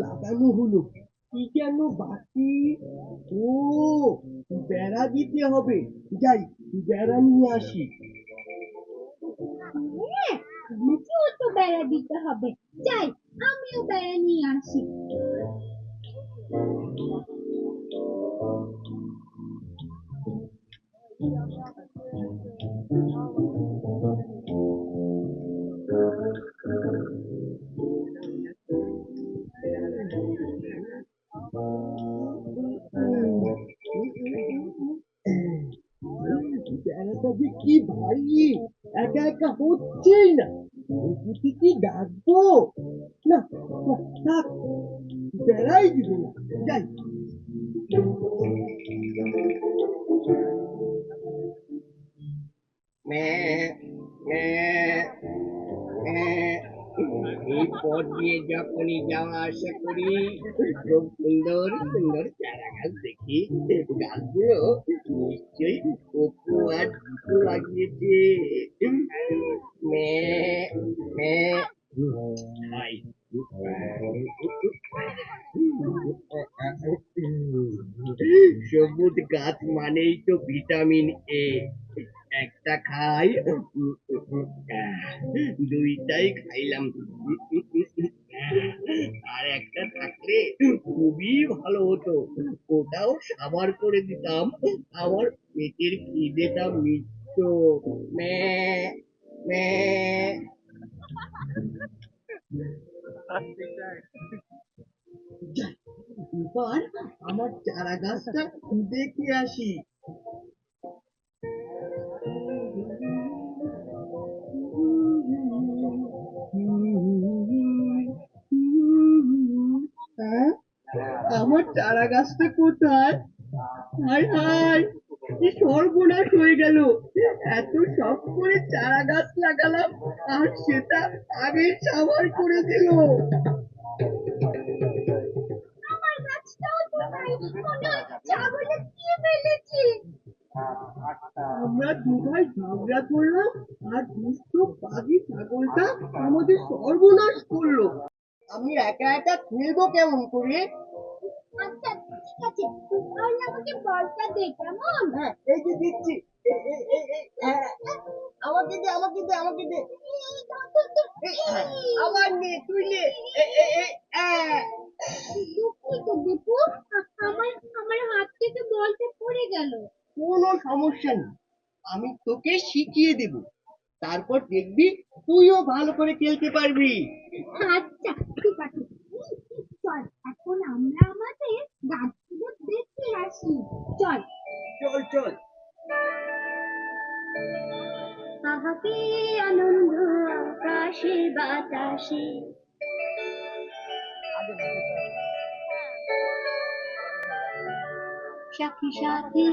লাগানো হলো, কি যেন বাকি? ও, বেড়া দিতে হবে। যাই, বেড়া নিয়ে আসি। হ্যাঁ, আমাকেও তো বেড়া দিতে হবে। যাই, আমিও বেড়া নিয়ে আসি। বেড়াটা যে কি ভারী, একা একা হচ্ছেই না। প্রকৃতি কি ডাকবো? না না, থাক, বেড়াই দিব না। যাই। এই পথ দিয়ে যখনই যাওয়া আসা করি, খুব সুন্দর সুন্দর চারা গাছ দেখি। গাছগুলো নিশ্চয়ই কপু আর দুটো লাগিয়েছে। ম্যাঁ, ম্যাঁ। হাই। সবুজ গাছ মানেই তো ভিটামিন এ। একটা খাই, দুইটাই খাইলাম। আর একটা থাকলে খুবই ভালো হতো, ওটাও সাবার করে দিতাম, আমার পেটের খিদেটা মিটত। ম্যাঁ, ম্যাঁ। যাই, এবার আমার চারা গাছটা দেখে আসি। হ্যাঁ, আমার চারা গাছটা কোথায়? হায় হায়, কি সর্বনাশ হয়ে গেল! এত শখ করে চারা গাছ লাগালাম, আর সেটা আগেই সাবার করে দিল। আমার গাছটাও তো নাই, মনে হয় ছাগলে খেয়ে ফেলেছে। আমরা দুভাই ঝগড়া করলাম, আর দুষ্ট পাগি ছাগলটা আমাদের সর্বনাশ করলো। আমি একা একা খেলবো কেমন করে? আচ্ছা, ঠিক আছে, তুই তাহলে আমাকে বলটা দে, কেমন? হ্যাঁ, এই যে দিচ্ছি। হ্যাঁ, আমাকে দে, আমাকে দে, আমাকে দে। এই, ধর, ধর, ধর। হ্যাঁ, আবার নে, তুই নে। হ্যাঁ। দুঃখিত দীপু, আমার আমার হাত থেকে বলটা পড়ে গেল। কোনো সমস্যা নেই, আমি তোকে শিখিয়ে দেব, তারপর দেখবি তুইও ভালো করে খেলতে পারবি। আচ্ছা, ঠিক আছে। চল, এখন আমরা আমাদের গাছগুলো দেখে আসি। চল। চল চল। আহা কি আনন্দ আকাশে বাতাসে, সাথী সাথী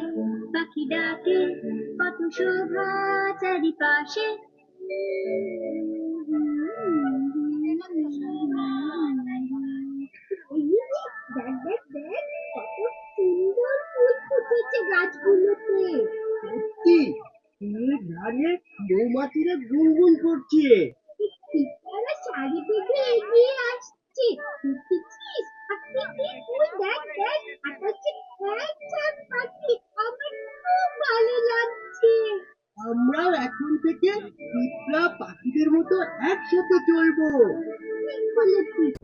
পাখি ডাকে, কত শোভা চারিপাশে। এই যে, দেখ দেখ দেখ, কত সুন্দর ফুল ফুটেছে গাছগুলোতে। সত্যি, ফুলের ধারে মৌমাছিরা গুনগুন করছে। তারা চারিদিকে এগিয়ে আসছে, দেখেছিস? আর তুই দেখ দেখ, আকাশে এক ঝাঁক পাখি, আমার খুব ভালো লাগছে। আমরাও এখন থেকে পিঁপড়া পাখিদের মতো একসাথে চলবো। ঠিক বলেছিস।